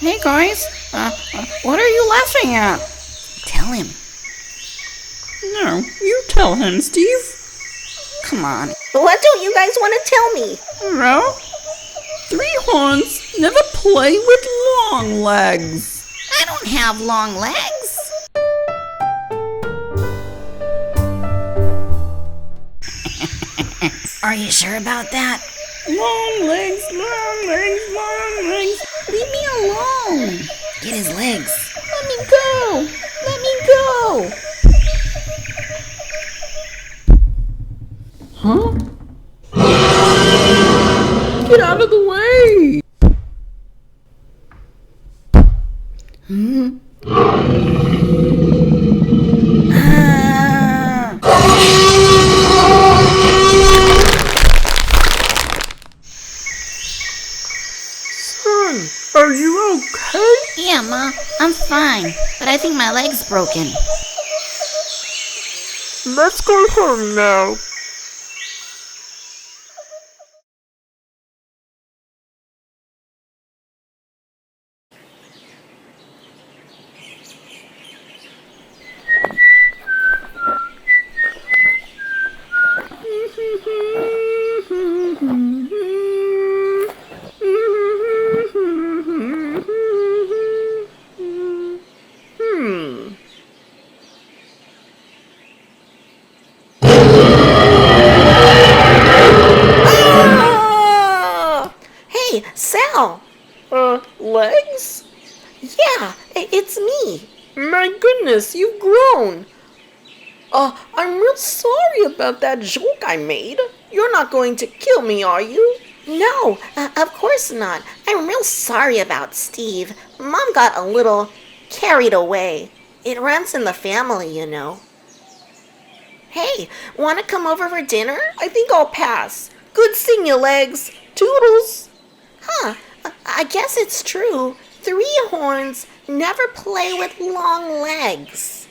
Hey guys, what are you laughing at? Tell him. No, you tell him, Steve. Come on. What don't you guys want to tell me? No. Three horns never play with long legs. I don't have long legs. Are you sure about that? Long legs, long legs, long legs. Leave me alone. Get his legs. Let me go. Let me go. Huh? Get out of the way! Son, are you okay? Yeah, Ma, I'm fine, but I think my leg's broken. Let's go home now. Hey, Sal! Legs? Yeah, it's me. My goodness, you've grown. I'm real sorry about that joke I made. You're not going to kill me, are you? No, of course not. I'm real sorry about Steve. Mom got a little carried away. It runs in the family, you know. Hey, want to come over for dinner? I think I'll pass. Good seeing you, Legs. Toodles. Huh, I guess it's true. Three horns never play with long legs.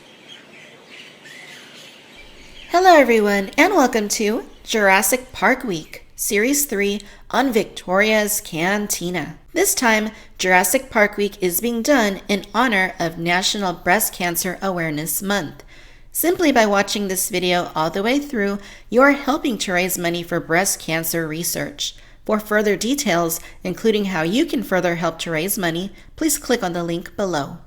Hello everyone, and welcome to Jurassic Park Week, Series 3 on Victoria's Cantina. This time, Jurassic Park Week is being done in honor of National Breast Cancer Awareness Month. Simply by watching this video all the way through, you are helping to raise money for breast cancer research. For further details, including how you can further help to raise money, please click on the link below.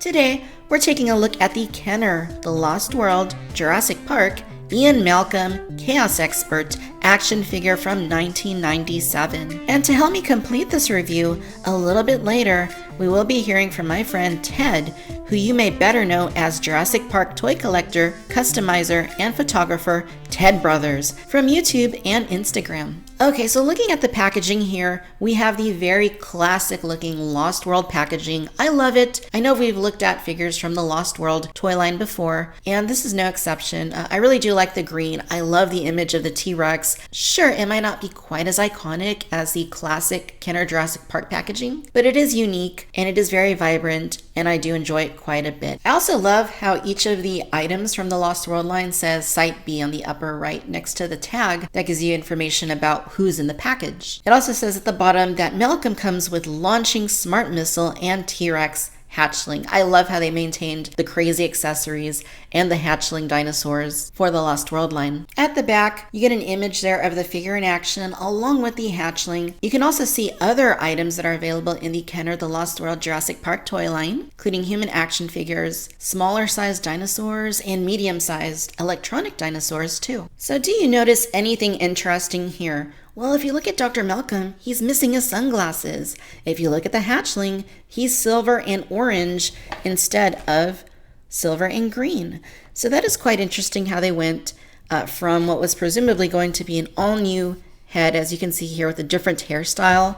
Today, we're taking a look at the Kenner, The Lost World, Jurassic Park, Ian Malcolm, Chaos Expert, action figure from 1997. And to help me complete this review, a little bit later, we will be hearing from my friend Ted, who you may better know as Jurassic Park toy collector, customizer, and photographer Ted Brothers from YouTube and Instagram. Okay, so looking at the packaging here, we have the very classic looking Lost World packaging. I love it. I know we've looked at figures from the Lost World toy line before, and this is no exception. I really do like the green. I love the image of the T-Rex. Sure, it might not be quite as iconic as the classic Kenner Jurassic Park packaging, but it is unique and it is very vibrant, and I do enjoy it quite a bit. I also love how each of the items from the Lost World line says Site B on the upper right next to the tag that gives you information about who's in the package. It also says at the bottom that Malcolm comes with launching smart missile and T-Rex Hatchling. I love how they maintained the crazy accessories and the Hatchling dinosaurs for the Lost World line. At the back, you get an image there of the figure in action along with the Hatchling. You can also see other items that are available in the Kenner The Lost World Jurassic Park toy line, including human action figures, smaller sized dinosaurs, and medium sized electronic dinosaurs too. So do you notice anything interesting here? Well, if you look at Dr. Malcolm, he's missing his sunglasses. If you look at the Hatchling, he's silver and orange instead of silver and green. So that is quite interesting how they went from what was presumably going to be an all-new head, as you can see here with a different hairstyle,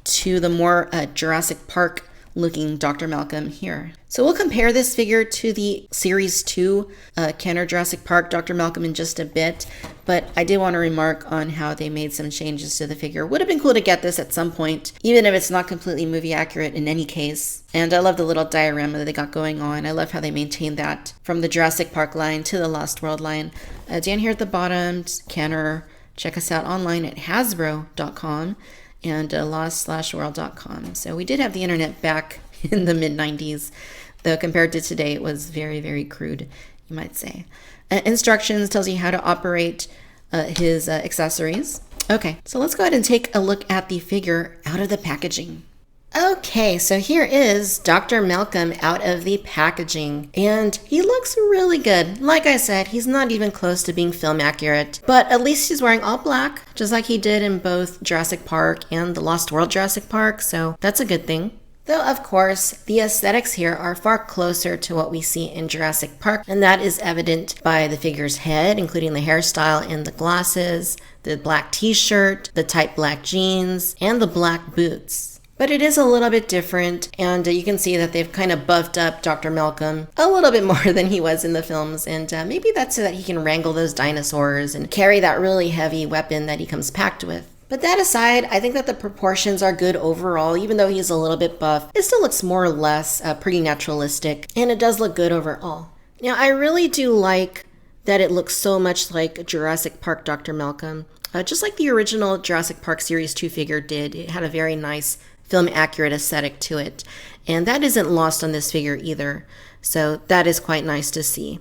to the more Jurassic Park looking Dr. Malcolm here. So we'll compare this figure to the Series 2 Kenner Jurassic Park Dr. Malcolm in just a bit, but I did want to remark on how they made some changes to the figure. Would have been cool to get this at some point, even if it's not completely movie accurate in any case. And I love the little diorama that they got going on. I love how they maintained that from the Jurassic Park line to the Lost World line. Down here at the bottom, Kenner, check us out online at hasbro.com and lost-world.com. So we did have the internet back in the mid-90s, though compared to today, it was very, very crude, you might say. Instructions tells you how to operate his accessories. Okay, so let's go ahead and take a look at the figure out of the packaging. Okay, so here is Dr. Malcolm out of the packaging, and he looks really good. Like I said, he's not even close to being film accurate, but at least he's wearing all black, just like he did in both Jurassic Park and the Lost World Jurassic Park, so that's a good thing. Though, of course, the aesthetics here are far closer to what we see in Jurassic Park, and that is evident by the figure's head, including the hairstyle and the glasses, the black t-shirt, the tight black jeans, and the black boots. But it is a little bit different, and you can see that they've kind of buffed up Dr. Malcolm a little bit more than he was in the films, and maybe that's so that he can wrangle those dinosaurs and carry that really heavy weapon that he comes packed with. But that aside, I think that the proportions are good overall. Even though he's a little bit buff, it still looks more or less pretty naturalistic, and it does look good overall. Now, I really do like that it looks so much like Jurassic Park Dr. Malcolm. Just like the original Jurassic Park Series 2 figure did, it had a very nice film-accurate aesthetic to it. And that isn't lost on this figure either. So that is quite nice to see.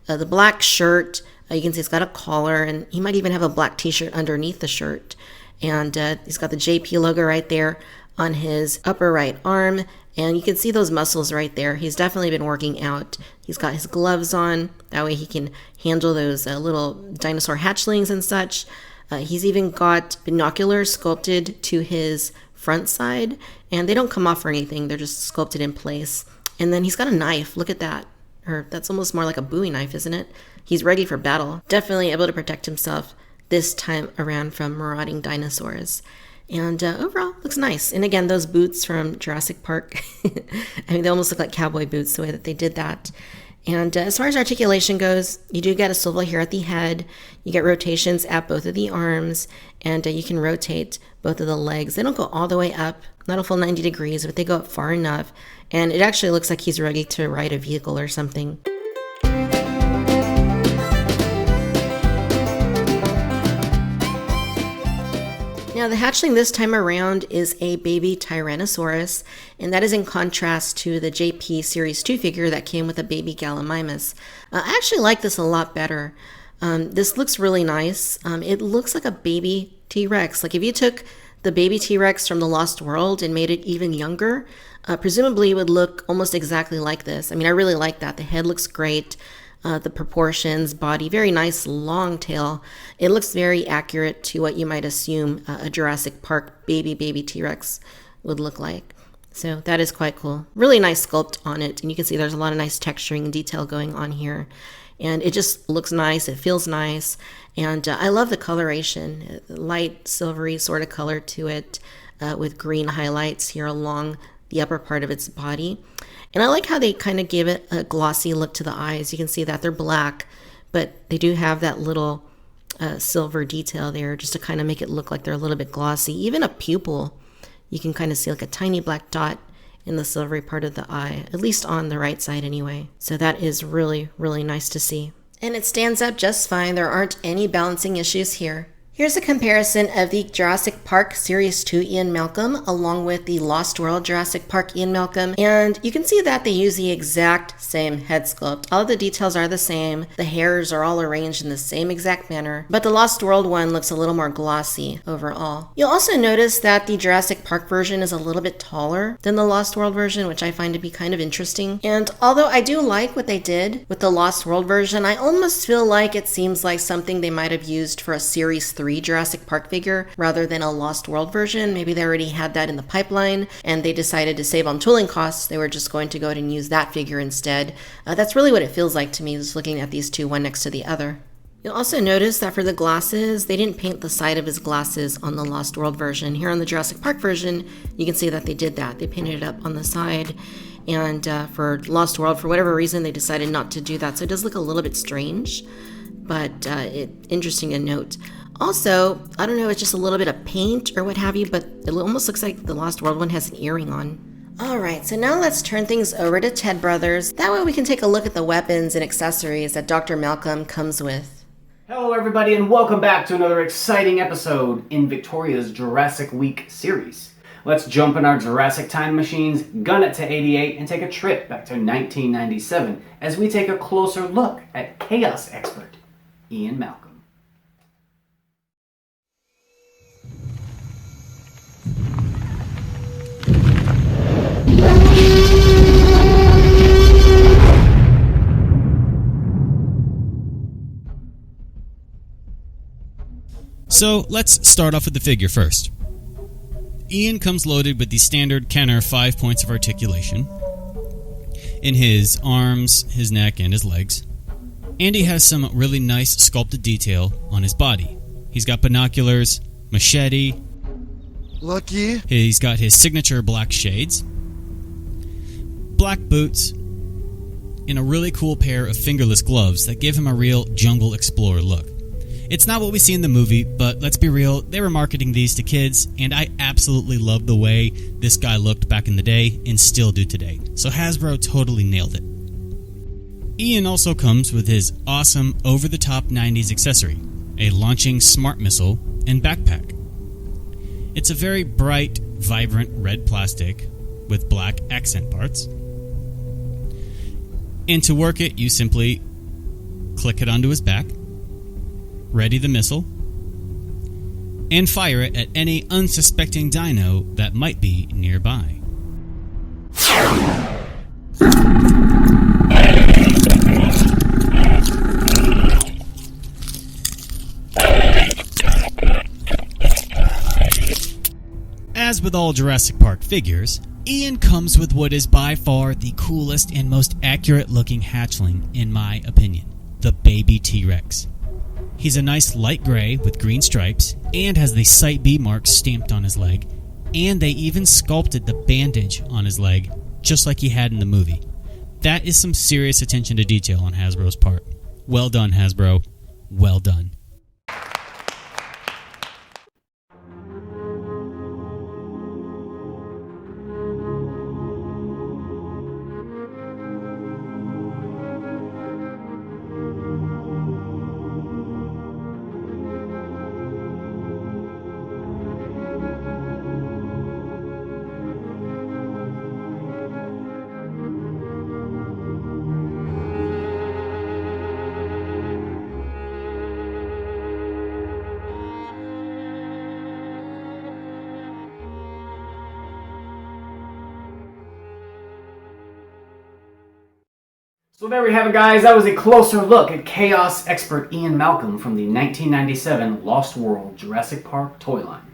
The black shirt, you can see it's got a collar, and he might even have a black t-shirt underneath the shirt. And he's got the JP logo right there on his upper right arm. And you can see those muscles right there. He's definitely been working out. He's got his gloves on. That way he can handle those little dinosaur hatchlings and such. He's even got binoculars sculpted to his front side, and they don't come off or anything. They're just sculpted in place. And then he's got a knife. Look at that. Or that's almost more like a Bowie knife, isn't it? He's ready for battle. Definitely able to protect himself this time around from marauding dinosaurs. And overall, looks nice. And again, those boots from Jurassic Park, I mean, they almost look like cowboy boots the way that they did that. And as far as articulation goes, you do get a swivel here at the head. You get rotations at both of the arms, and you can rotate both of the legs. They don't go all the way up, not a full 90 degrees, but they go up far enough. And it actually looks like he's ready to ride a vehicle or something. Now, the hatchling this time around is a baby Tyrannosaurus, and that is in contrast to the JP Series 2 figure that came with a baby Gallimimus. I actually like this a lot better. This looks really nice. It looks like a baby T-Rex. Like if you took the baby T-Rex from the Lost World and made it even younger, presumably it would look almost exactly like this. I mean, I really like that. The head looks great. The proportions, body, very nice long tail. It looks very accurate to what you might assume a Jurassic Park baby T-Rex would look like. So that is quite cool. Really nice sculpt on it. And you can see there's a lot of nice texturing and detail going on here. And it just looks nice. It feels nice. And I love the coloration. Light, silvery sort of color to it with green highlights here along the upper part of its body. And I like how they kind of give it a glossy look to the eyes. You can see that they're black, but they do have that little silver detail there just to kind of make it look like they're a little bit glossy. Even a pupil, you can kind of see like a tiny black dot in the silvery part of the eye, at least on the right side anyway. So that is really, really nice to see. And it stands up just fine. There aren't any balancing issues here. Here's a comparison of the Jurassic Park Series 2 Ian Malcolm along with the Lost World Jurassic Park Ian Malcolm, and you can see that they use the exact same head sculpt. All of the details are the same, the hairs are all arranged in the same exact manner, but the Lost World one looks a little more glossy overall. You'll also notice that the Jurassic Park version is a little bit taller than the Lost World version, which I find to be kind of interesting. And although I do like what they did with the Lost World version, I almost feel like it seems like something they might have used for a Series 3 Jurassic Park figure rather than a Lost World version. Maybe they already had that in the pipeline and they decided to save on tooling costs. They were just going to go ahead and use that figure instead. That's really what it feels like to me, just looking at these two, one next to the other. You'll also notice that for the glasses, they didn't paint the side of his glasses on the Lost World version. Here on the Jurassic Park version, you can see that they did that. They painted it up on the side. And for Lost World, for whatever reason, they decided not to do that. So it does look a little bit strange, but interesting to note. Also, I don't know, it's just a little bit of paint or what have you, but it almost looks like the Lost World one has an earring on. Alright, so now let's turn things over to Ted Brothers. That way we can take a look at the weapons and accessories that Dr. Malcolm comes with. Hello everybody and welcome back to another exciting episode in Victoria's Jurassic Week series. Let's jump in our Jurassic time machines, gun it to 88, and take a trip back to 1997 as we take a closer look at chaos expert Ian Malcolm. So let's start off with the figure first. Ian comes loaded with the standard Kenner 5 points of articulation in his arms, his neck, and his legs. And he has some really nice sculpted detail on his body. He's got binoculars, machete. Lucky. He's got his signature black shades, black boots, and a really cool pair of fingerless gloves that give him a real jungle explorer look. It's not what we see in the movie, but let's be real, they were marketing these to kids, and I absolutely love the way this guy looked back in the day and still do today. So Hasbro totally nailed it. Ian also comes with his awesome over-the-top 90s accessory, a launching smart missile and backpack. It's a very bright, vibrant red plastic with black accent parts. And to work it, you simply click it onto his back, ready the missile, and fire it at any unsuspecting dino that might be nearby. As with all Jurassic Park figures, Ian comes with what is by far the coolest and most accurate looking hatchling in my opinion, the baby T-Rex. He's a nice light gray with green stripes and has the Site B mark stamped on his leg, and they even sculpted the bandage on his leg just like he had in the movie. That is some serious attention to detail on Hasbro's part. Well done, Hasbro. Well done. So there we have it, guys. That was a closer look at chaos expert Ian Malcolm from the 1997 Lost World Jurassic Park toy line.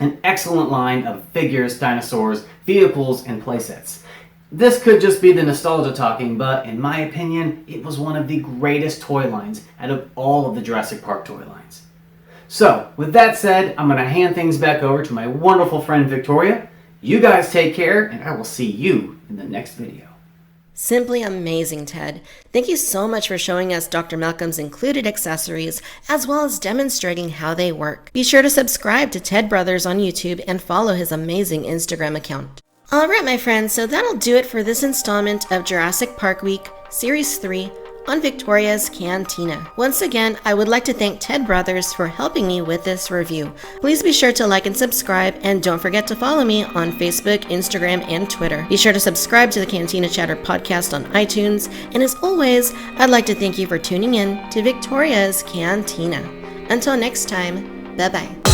An excellent line of figures, dinosaurs, vehicles, and playsets. This could just be the nostalgia talking, but in my opinion, it was one of the greatest toy lines out of all of the Jurassic Park toy lines. So, with that said, I'm going to hand things back over to my wonderful friend Victoria. You guys take care, and I will see you in the next video. Simply amazing, Ted. Thank you so much for showing us Dr. Malcolm's included accessories, as well as demonstrating how they work. Be sure to subscribe to Ted Brothers on YouTube and follow his amazing Instagram account. Alright, my friends, so that'll do it for this installment of Jurassic Park Week, Series 3, on Victoria's Cantina. Once again, I would like to thank Ted Brothers for helping me with this review. Please be sure to like and subscribe, and don't forget to follow me on Facebook, Instagram, and Twitter. Be sure to subscribe to the Cantina Chatter podcast on iTunes, and as always, I'd like to thank you for tuning in to Victoria's Cantina. Until next time, bye-bye.